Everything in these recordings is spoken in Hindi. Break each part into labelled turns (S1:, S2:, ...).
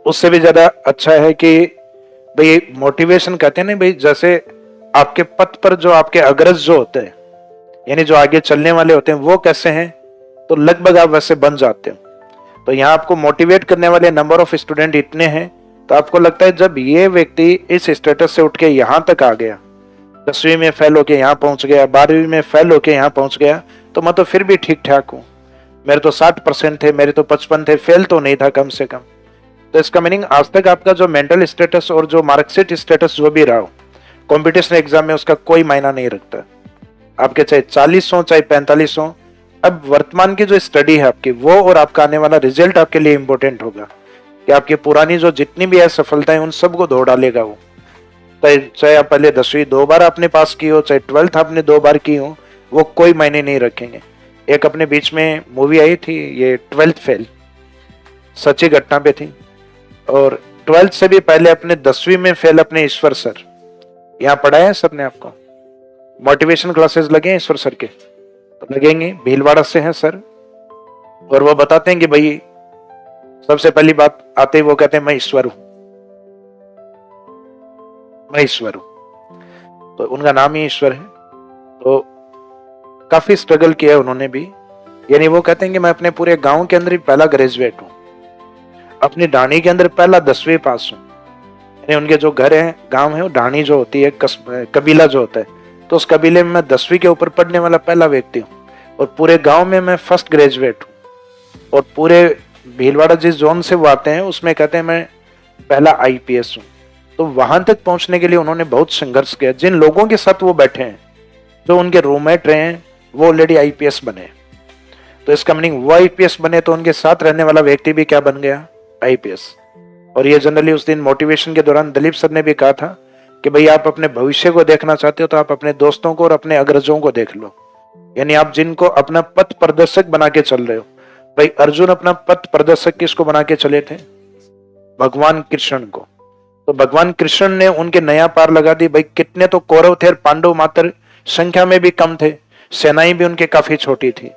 S1: उससे भी ज्यादा अच्छा है कि भाई मोटिवेशन कहते हैं ना भाई, जैसे आपके पथ पर जो आपके अग्रज जो होते हैं, यानी जो आगे चलने वाले होते हैं, वो कैसे हैं, तो लगभग आप वैसे बन जाते हो। तो यहाँ आपको मोटिवेट करने वाले नंबर ऑफ स्टूडेंट इतने हैं, तो आपको लगता है जब ये व्यक्ति इस स्टेटस से उठ के यहाँ तक आ गया, 10वीं में फेल होके यहाँ पहुंच गया, 12वीं में फेल होके यहाँ पहुंच गया, तो मैं तो फिर भी ठीक ठाक हूँ, मेरे तो 60% थे, मेरे तो 55 थे, फेल तो नहीं था कम से कम। तो इसका मीनिंग आज तक आपका जो मेंटल स्टेटस और जो मार्कशीट स्टेटस जो भी रहा हो, कंपटीशन एग्जाम में उसका कोई मायना नहीं रखता। आपके चाहे 40 हो चाहे 45 हो, अब वर्तमान की जो स्टडी है आपकी, वो और आपका आने वाला रिजल्ट आपके लिए इंपॉर्टेंट होगा कि आपकी पुरानी जो जितनी भी असफलताएं उन सबको धो डालेगा वो। चाहे आप पहले 10वीं 2 बार आपने पास की हो, चाहे 12th आपने 2 बार की हो, वो कोई मायने नहीं रखेंगे। एक अपने बीच में मूवी आई थी ये 12th फेल, सच्ची घटना पे थी। और 12th से भी पहले अपने 10वीं में फेल अपने ईश्वर सर, यहाँ पढ़ाया है सबने आपको, मोटिवेशन क्लासेस लगे हैं ईश्वर सर के, तो लगेंगे, भीलवाड़ा से हैं सर। और वो बताते हैं कि भाई सबसे पहली बात आते ही वो कहते हैं मैं ईश्वर हूं, मैं ईश्वर हूं, तो उनका नाम ही ईश्वर है। तो काफी स्ट्रगल किया उन्होंने भी, यानी वो कहते हैं कि मैं अपने पूरे गांव के अंदर ही पहला ग्रेजुएट हूं, अपनी ढाणी के अंदर पहला 10वीं पास हूं। यानी उनके जो घर है, गांव है, वो ढाणी जो होती है, कबीला जो होता है, तो उस कबीले में मैं 10वीं के ऊपर पढ़ने वाला पहला व्यक्ति हूँ, और पूरे गांव में मैं फर्स्ट ग्रेजुएट हूँ। और पूरे भीलवाड़ा जिस जोन से वो आते हैं उसमें कहते हैं मैं पहला आईपीएस हूँ। तो वहां तक पहुंचने के लिए उन्होंने बहुत संघर्ष किया। जिन लोगों के साथ वो बैठे हैं, जो उनके रूममेट रहे हैं, वो ऑलरेडी आईपीएस बने, तो इसका मीनिंग वो आईपीएस बने तो उनके साथ रहने वाला व्यक्ति भी क्या बन गया, आईपीएस। और ये जनरली उस दिन मोटिवेशन के दौरान दिलीप सर ने भी कहा था कि भाई आप अपने भविष्य को देखना चाहते हो तो आप अपने दोस्तों को और अपने अग्रजों को देख लो, यानी आप जिनको अपना पथ प्रदर्शक बना के चल रहे हो। भाई अर्जुन अपना पथ प्रदर्शक किसको बना के चले थे, भगवान कृष्ण को। तो भगवान कृष्ण ने उनके नया पार लगा दी। भाई कितने तो कौरव थे और पांडव मात्र संख्या में भी कम थे, सेनाएं भी उनके काफी छोटी थी,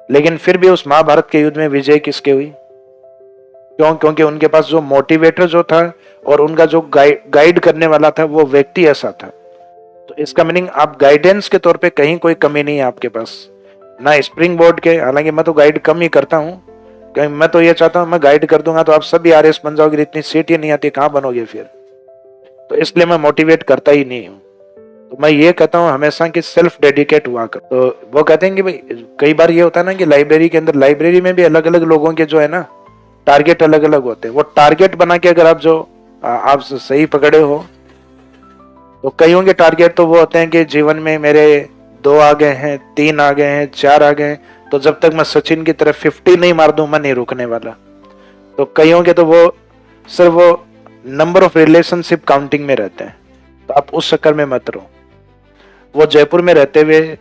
S1: लेकिन फिर भी उस महाभारत के युद्ध में विजय किसके हुई, क्यों, क्योंकि उनके पास जो मोटिवेटर जो था और उनका जो गाइड करने वाला था वो व्यक्ति ऐसा था। तो इसका मीनिंग आप गाइडेंस के तौर पे कहीं कोई कमी नहीं है आपके पास, ना स्प्रिंग बोर्ड के, हालांकि मैं तो गाइड कम ही करता हूँ, क्योंकि मैं तो ये चाहता हूँ मैं गाइड कर दूंगा तो आप सभी आरएस बन जाओगे, इतनी सीट ही नहीं आती, कहाँ बनोगे फिर। तो इसलिए मैं मोटिवेट करता ही नहीं हूँ। तो मैं ये कहता हूँ हमेशा कि सेल्फ डेडिकेट हुआ कर। तो वो कहते हैं कि भाई कई बार ये होता है ना कि लाइब्रेरी के अंदर, लाइब्रेरी में भी अलग अलग लोगों के जो है ना टारगेट अलग अलग होते हैं। वो टारगेट बना के अगर आप जो आप सही पकड़े हो, तो कईयों के टारगेट तो वो होते हैं कि जीवन में मेरे 2 आ गए हैं, 3 आ गए हैं, 4 आ गए हैं, तो जब तक मैं सचिन की तरफ 50 नहीं मार दूं मैं नहीं रुकने वाला। तो कईयों के तो वो सिर्फ वो नंबर ऑफ रिलेशनशिप काउंटिंग में रहते हैं, तो आप उस चक्कर में मत रहो। वो जयपुर में रहते हुए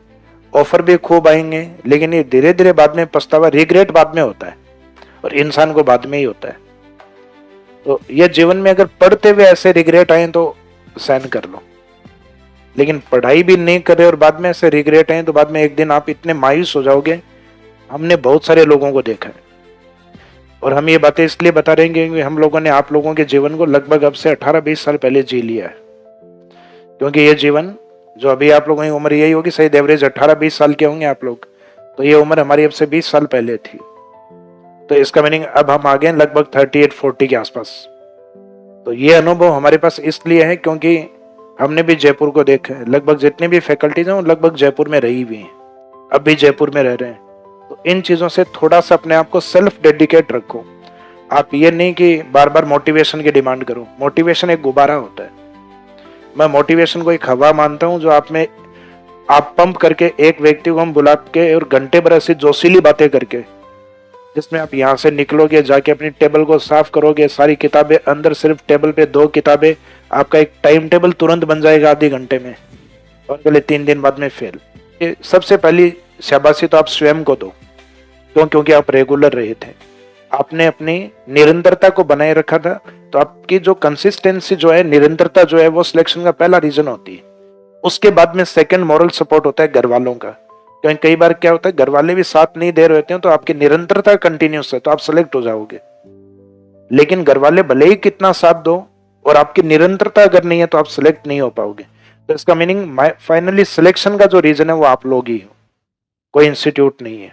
S1: ऑफर भी खूब आएंगे, लेकिन ये धीरे धीरे बाद में पछतावा, रिग्रेट बाद में होता है, और इंसान को बाद में ही होता है। तो ये जीवन में अगर पढ़ते हुए ऐसे रिग्रेट आए तो सहन कर लो, लेकिन पढ़ाई भी नहीं कर रहे और बाद में ऐसे रिग्रेट आए तो बाद में एक दिन आप इतने मायूस हो जाओगे। हमने बहुत सारे लोगों को देखा है, और हम ये बातें इसलिए बता रहे हैं कि हम लोगों ने आप लोगों के जीवन को लगभग अब से 18-20 साल पहले जी लिया है। क्योंकि ये जीवन जो अभी आप लोगों की उम्र यही होगी, सही एवरेज 18-20 साल के होंगे आप लोग, तो ये उम्र हमारी अब से 20 साल पहले थी। तो इसका मीनिंग अब हम आ गए लगभग 38-40 के आसपास। तो ये अनुभव हमारे पास इसलिए है क्योंकि हमने भी जयपुर को देखा है। लगभग जितनी भी फैकल्टीज हैं वो लगभग जयपुर में रही हुई हैं, अब भी जयपुर में रह रहे हैं। तो इन चीजों से थोड़ा सा अपने आप को सेल्फ डेडिकेट रखो। आप ये नहीं कि बार बार मोटिवेशन की डिमांड करो। मोटिवेशन एक गुब्बारा होता है। मैं मोटिवेशन को एक हवा मानता हूँ जो आप पंप करके एक व्यक्ति को हम बुला के और घंटे भर ऐसी जोशीली बातें करके, जिसमें आप यहाँ से निकलोगे, जाके अपनी टेबल को साफ करोगे, सारी किताबें अंदर, सिर्फ टेबल पे 2 किताबें, आपका एक टाइम टेबल तुरंत बन जाएगा आधे घंटे में, और अगले 3 दिन बाद में फेल। ये सबसे पहली शाबाशी तो आप स्वयं को दो। क्यों? क्योंकि आप रेगुलर रहे थे, आपने अपनी निरंतरता को बनाए रखा था। तो आपकी जो कंसिस्टेंसी जो है, निरंतरता जो है, वो सिलेक्शन का पहला रीजन होती है। उसके बाद में सेकंड मॉरल सपोर्ट होता है घर वालों का। क्योंकि कई बार क्या होता है, घर वाले भी साथ नहीं दे रहे होते हैं, तो आपकी निरंतरता कंटिन्यूस है तो आप सेलेक्ट हो जाओगे। लेकिन घर वाले भले ही कितना साथ दो और आपकी निरंतरता अगर नहीं है तो आप सिलेक्ट नहीं हो पाओगे। तो इसका मीनिंग फाइनली सिलेक्शन का जो रीजन है वो आप लोग ही हो, कोई इंस्टीट्यूट नहीं है।